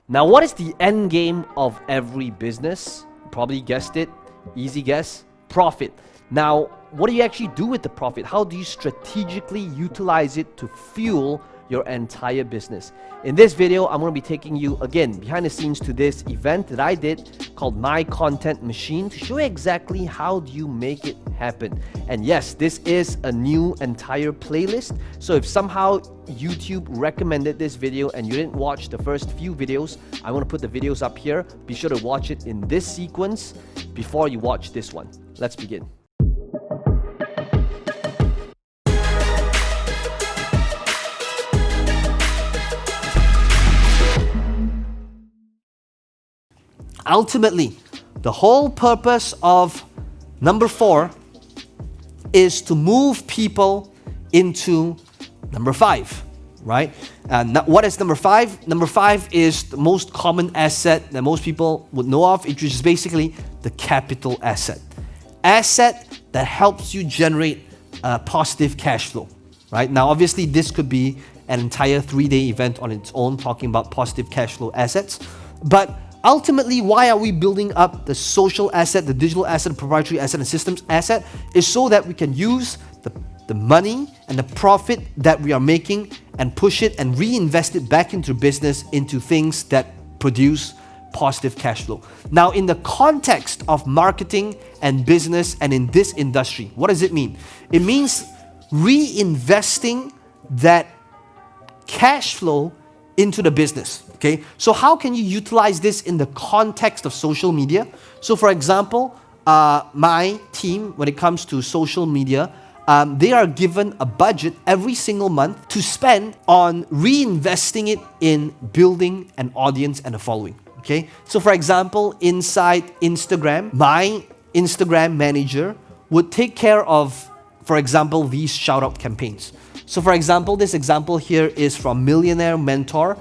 Now, what is the end game of every business? You probably guessed it. Easy guess. Profit. Now, what do you actually do with the profit? How do you strategically utilize it to fuel your entire business? In this video, I'm going to be taking you again behind the scenes to this event that I did called My Content Machine to show you exactly how do you make it happen. And yes, this is a new entire playlist. So if somehow YouTube recommended this video and you didn't watch the first few videos, I want to put the videos up here. Be sure to watch it in this sequence before you watch this one. Let's begin. Ultimately, the whole purpose of number 4 is to move people into number 5, right? And what is number 5? Number 5 is the most common asset that most people would know of, which is basically the capital asset. Asset that helps you generate positive cash flow, right? Now, obviously, this could be an entire 3-day event on its own, talking about positive cash flow assets. But ultimately, why are we building up the social asset, the digital asset, the proprietary asset, and systems asset? Is so that we can use the money and the profit that we are making and push it and reinvest it back into business, into things that produce positive cash flow. Now, in the context of marketing and business and in this industry, what does it mean? It means reinvesting that cash flow into the business. Okay, so how can you utilize this in the context of social media? So for example, my team, when it comes to social media, they are given a budget every single month to spend on reinvesting it in building an audience and a following. Okay, so for example, inside Instagram, my Instagram manager would take care of, for example, these shout out campaigns. So for example, this example here is from Millionaire Mentor,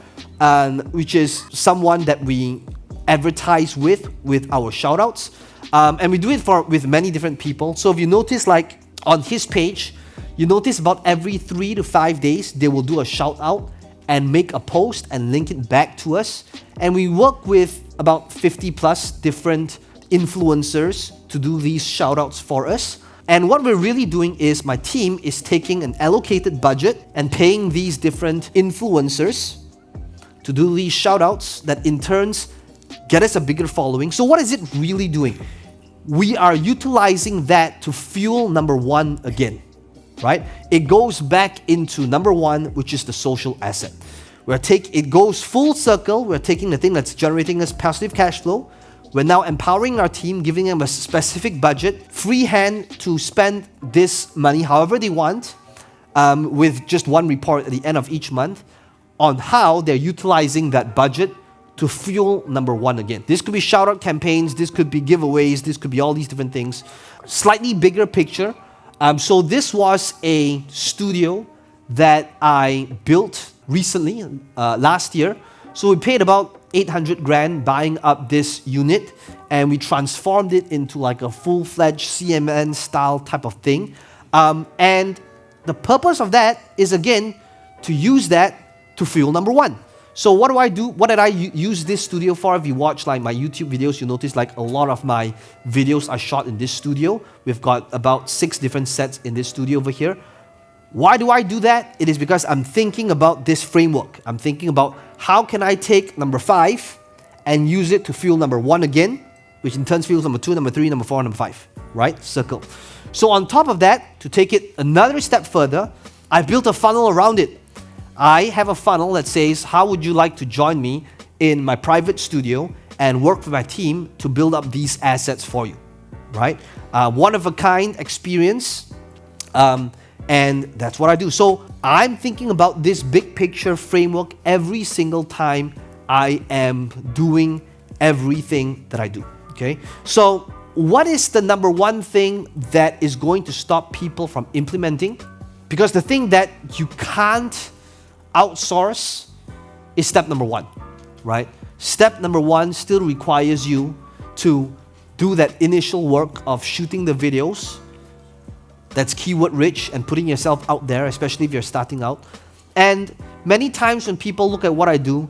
which is someone that we advertise with our shoutouts. And we do it with many different people. So if you notice, like on his page, you notice about every 3 to 5 days, they will do a shout out and make a post and link it back to us. And we work with about 50 plus different influencers to do these shout outs for us. And what we're really doing is my team is taking an allocated budget and paying these different influencers to do these shout-outs that in turns get us a bigger following. So what is it really doing? We are utilizing that to fuel number 1 again, right? It goes back into number 1, which is the social asset. It goes full circle. We're taking the thing that's generating us positive cash flow. We're now empowering our team, giving them a specific budget, free hand to spend this money however they want, with just one report at the end of each month on how they're utilizing that budget to fuel number 1 again. This could be shout out campaigns, this could be giveaways, this could be all these different things. Slightly bigger picture. So this was a studio that I built recently, last year. So we paid about 800 grand buying up this unit, and we transformed it into like a full-fledged CMN style type of thing. And the purpose of that is, again, to use that to fuel number 1. So what do I do? What did I use this studio for? If you watch like my YouTube videos, you notice like a lot of my videos are shot in this studio. We've got about 6 different sets in this studio over here. Why do I do that? It is because I'm thinking about this framework. I'm thinking about how can I take number 5 and use it to fuel number 1 again, which in turn fuels number 2, number 3, number 4, number 5, right? Circle. So on top of that, to take it another step further, I built a funnel around it. I have a funnel that says, how would you like to join me in my private studio and work with my team to build up these assets for you, right? One-of-a-kind experience. And that's what I do. So I'm thinking about this big picture framework every single time I am doing everything that I do, okay? So what is the number 1 thing that is going to stop people from implementing? Because the thing that you can't outsource is step number 1, right? Step number 1 still requires you to do that initial work of shooting the videos, that's keyword rich and putting yourself out there, especially if you're starting out. And many times when people look at what I do,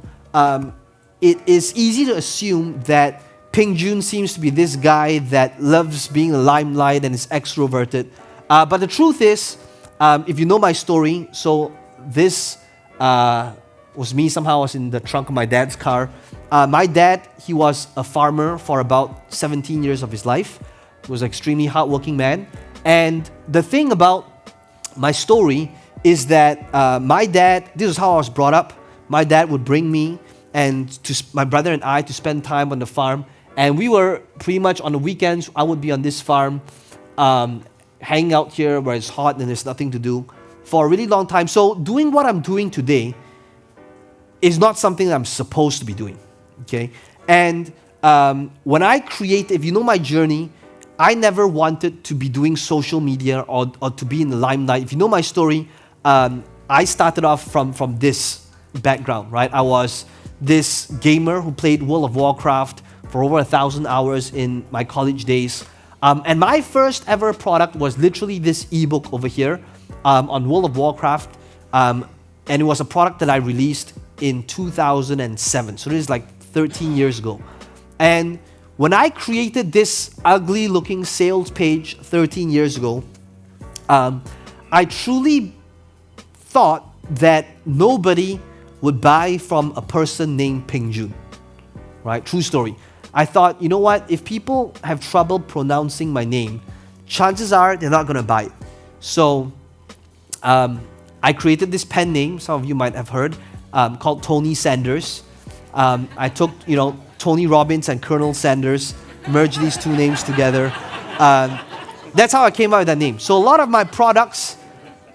it is easy to assume that Peng Joon seems to be this guy that loves being in the limelight and is extroverted. But the truth is, if you know my story, so this was me. Somehow I was in the trunk of my dad's car. My dad, he was a farmer for about 17 years of his life. He was an extremely hardworking man. And the thing about my story is that my dad, this is how I was brought up. My dad would bring me and my brother and I to spend time on the farm. And we were pretty much on the weekends, I would be on this farm, hanging out here where it's hot and there's nothing to do for a really long time. So doing what I'm doing today is not something that I'm supposed to be doing, okay? And when I create, if you know my journey, I never wanted to be doing social media or to be in the limelight. If you know my story, I started off from this background, right? I was this gamer who played World of Warcraft for over 1,000 hours in my college days. And my first ever product was literally this ebook over here on World of Warcraft. And it was a product that I released in 2007. So this is like 13 years ago. And when I created this ugly looking sales page 13 years ago, I truly thought that nobody would buy from a person named Peng Joon, right? True story. I thought, you know what? If people have trouble pronouncing my name, chances are they're not going to buy it. So I created this pen name, some of you might have heard, called Tony Sanders. I took, Tony Robbins and Colonel Sanders, merged these two names together. That's how I came out with that name. So a lot of my products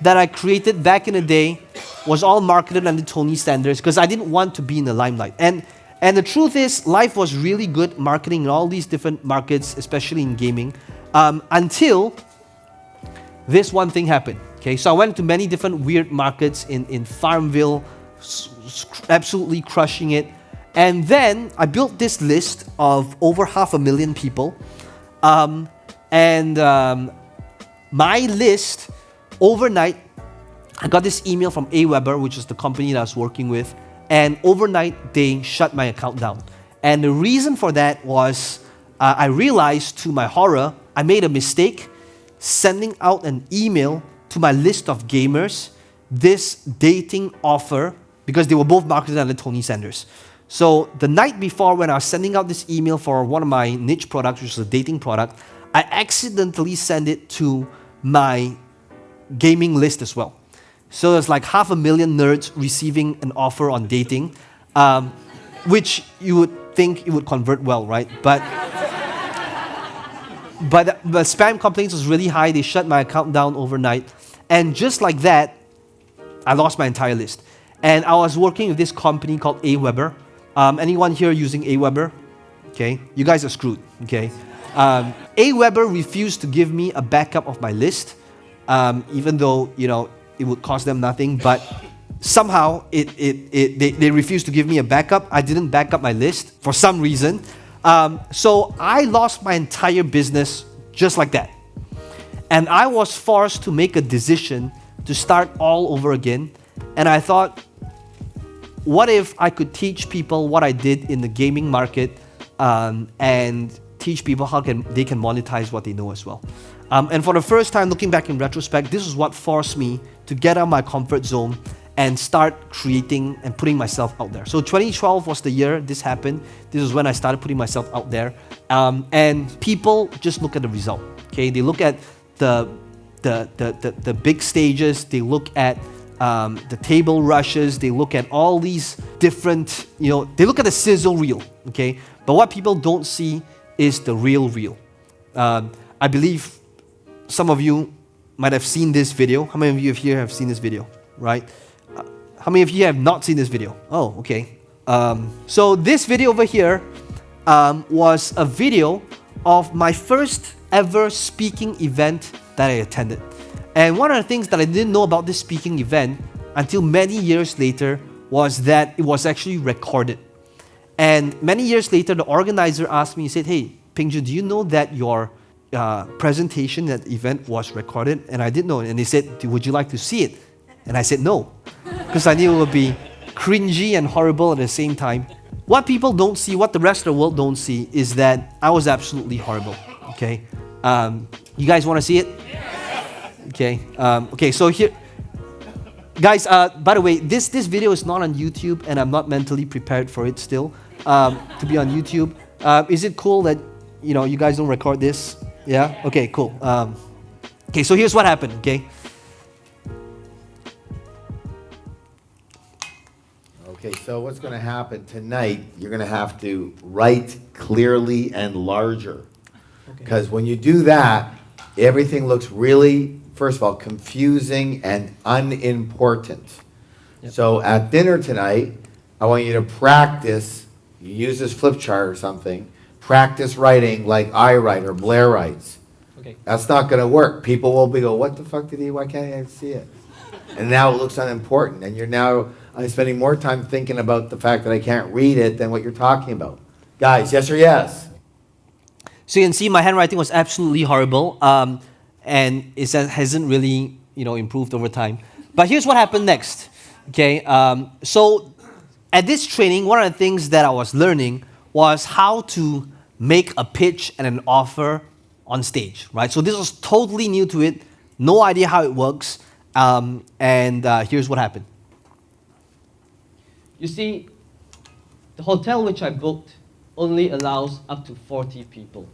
that I created back in the day was all marketed under Tony Sanders because I didn't want to be in the limelight. And the truth is, life was really good marketing in all these different markets, especially in gaming, until this one thing happened. Okay, so I went to many different weird markets in Farmville, absolutely crushing it. And then I built this list of over 500,000 people. My list, overnight, I got this email from Aweber, which is the company that I was working with. And overnight, they shut my account down. And the reason for that was I realized, to my horror, I made a mistake sending out an email to my list of gamers, this dating offer, because they were both marketed under Tony Sanders. So the night before, when I was sending out this email for one of my niche products, which was a dating product, I accidentally sent it to my gaming list as well. So there's like 500,000 nerds receiving an offer on dating, which you would think it would convert well, right? But the spam complaints was really high. They shut my account down overnight. And just like that, I lost my entire list. And I was working with this company called Aweber. Anyone here using Aweber? Okay, you guys are screwed, okay? Aweber refused to give me a backup of my list, even though, it would cost them nothing, but somehow they refused to give me a backup. I didn't back up my list for some reason. So I lost my entire business just like that. And I was forced to make a decision to start all over again. And I thought, what if I could teach people what I did in the gaming market and teach people how they can monetize what they know as well. And for the first time, looking back in retrospect, this is what forced me to get out of my comfort zone and start creating and putting myself out there. So 2012 was the year this happened. This is when I started putting myself out there. And people just look at the result. Okay, they look at the big stages. They look at the table rushes. They look at all these different, they look at the sizzle reel. Okay, but what people don't see is the real reel. I believe some of you might have seen this video. How many of you here have seen this video, right? How many of you have not seen this video? Oh, okay. So this video over here was a video of my first ever speaking event that I attended. And one of the things that I didn't know about this speaking event until many years later was that it was actually recorded. And many years later, the organizer asked me, he said, "Hey, Peng Joon, do you know that your presentation at the event was recorded?" And I didn't know. And they said, "Would you like to see it?" And I said no, because I knew it would be cringy and horrible at the same time. What people don't see, what the rest of the world don't see, is that I was absolutely horrible. Okay, you guys want to see it? Okay, okay. So here, guys. By the way, this video is not on YouTube, and I'm not mentally prepared for it still to be on YouTube. Is it cool that you guys don't record this? Yeah. Okay. Cool. Okay. So here's what happened. Okay. Okay, so what's going to happen tonight, you're going to have to write clearly and larger. Because when you do that, everything looks really, first of all, confusing and unimportant. Yep. So at dinner tonight, I want you to practice, you use this flip chart or something, practice writing like I write or Blair writes. Okay. That's not going to work. People will be go, what the fuck did he, why can't I see it? And now it looks unimportant, and you're now spending more time thinking about the fact that I can't read it than what you're talking about. Guys, yes or yes? So you can see my handwriting was absolutely horrible, and it hasn't really improved over time. But here's what happened next. Okay, so at this training, one of the things that I was learning was how to make a pitch and an offer on stage, right? So this was totally new to it, no idea how it works, and here's what happened. You see, the hotel which I booked only allows up to 40 people.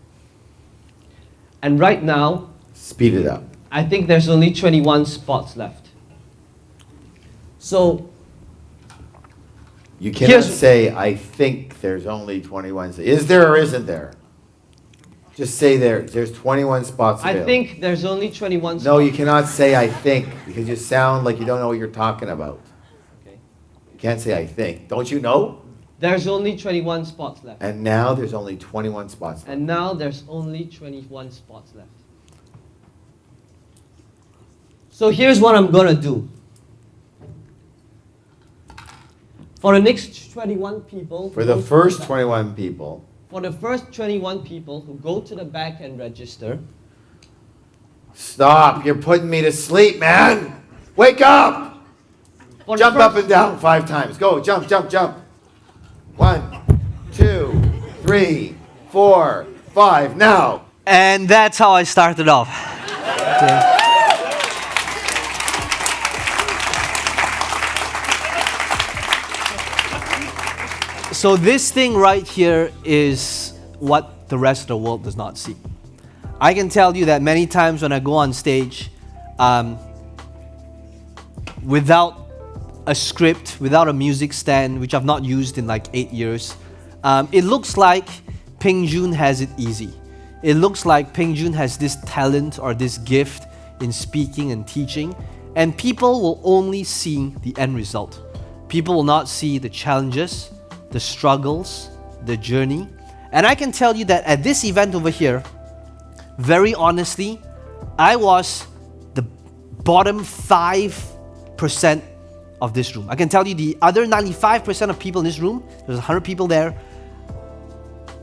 And right now, Speed it up. I think there's only 21 spots left. So, You cannot say, I think there's only 21. Is there or isn't there? Just say there's 21 spots available. I think there's only 21 spots. No, you cannot say I think, because you sound like you don't know what you're talking about. Okay. You can't say I think. Don't you know? There's only 21 spots left. And now there's only 21 spots left. And now there's only 21 spots left. So here's what I'm gonna do. For the next 21 people... For the first 21 people... For the first 21 people who go to the back and register... Stop! You're putting me to sleep, man! Wake up! Jump up and down 5 times. Go, jump, jump, jump. 1, 2, 3, 4, 5, now! And that's how I started off. Okay. So this thing right here is what the rest of the world does not see. I can tell you that many times when I go on stage, without a script, without a music stand, which I've not used in like 8 years, it looks like Peng Joon has it easy. It looks like Peng Joon has this talent or this gift in speaking and teaching, and people will only see the end result. People will not see the challenges, the struggles, the journey. And I can tell you that at this event over here, very honestly, I was the bottom 5% of this room. I can tell you the other 95% of people in this room, there's 100 people there,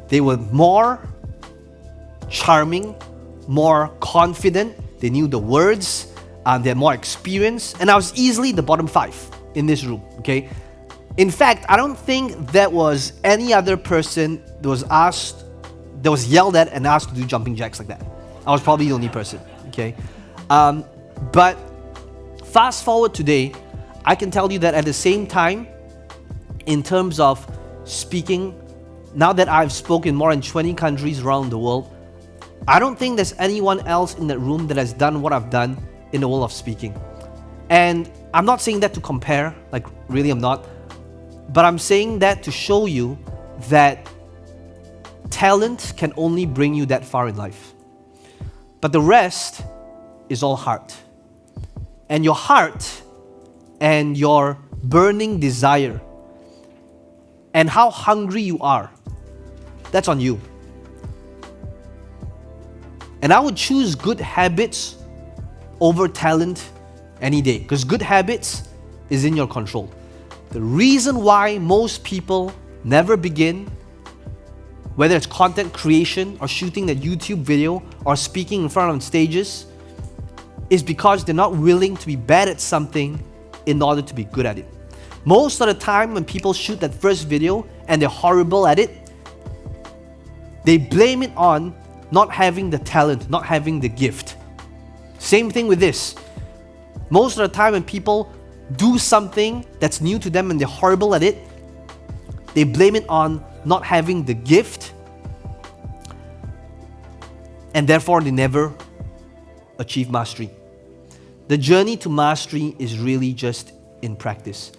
they were more charming, more confident, they knew the words, they had more experience, and I was easily the bottom 5 in this room, okay? In fact, I don't think there was any other person that was yelled at and asked to do jumping jacks like that. I was probably the only person, okay? But fast forward today, I can tell you that at the same time, in terms of speaking, now that I've spoken more in 20 countries around the world, I don't think there's anyone else in that room that has done what I've done in the world of speaking. And I'm not saying that to compare, like really I'm not, but I'm saying that to show you that talent can only bring you that far in life. But the rest is all heart. And your heart and your burning desire and how hungry you are, that's on you. And I would choose good habits over talent any day, because good habits is in your control. The reason why most people never begin, whether it's content creation or shooting that YouTube video or speaking in front of stages, is because they're not willing to be bad at something in order to be good at it. Most of the time when people shoot that first video and they're horrible at it, they blame it on not having the talent, not having the gift. Same thing with this. Most of the time when people do something that's new to them and they're horrible at it, they blame it on not having the gift, and therefore they never achieve mastery. The journey to mastery is really just in practice.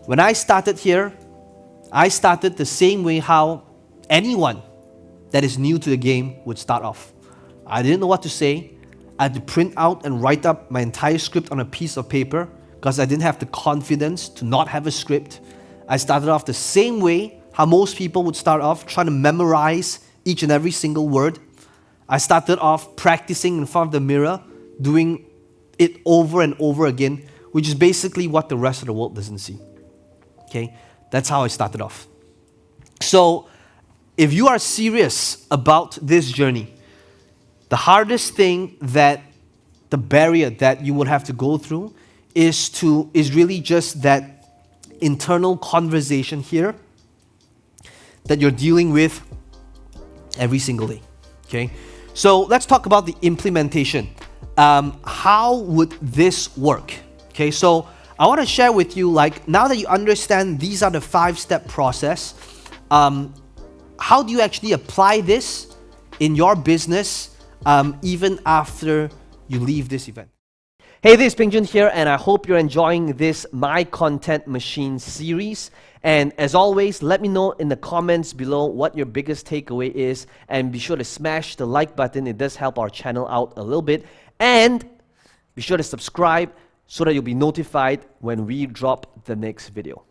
When I started here, I started the same way how anyone that is new to the game would start off. I didn't know what to say. I had to print out and write up my entire script on a piece of paper because I didn't have the confidence to not have a script. I started off the same way how most people would start off, trying to memorize each and every single word. I started off practicing in front of the mirror, doing it over and over again, which is basically what the rest of the world doesn't see. Okay, that's how I started off. So, if you are serious about this journey, the hardest thing, that the barrier that you would have to go through is really just that internal conversation here that you're dealing with every single day. Okay, so let's talk about the implementation. How would this work? Okay, so I want to share with you, like, now that you understand these are the 5-step process, how do you actually apply this in your business even after you leave this event? Hey, this is Peng Joon here, and I hope you're enjoying this My Content Machine series. And as always, let me know in the comments below what your biggest takeaway is, and be sure to smash the like button. It does help our channel out a little bit. And be sure to subscribe so that you'll be notified when we drop the next video.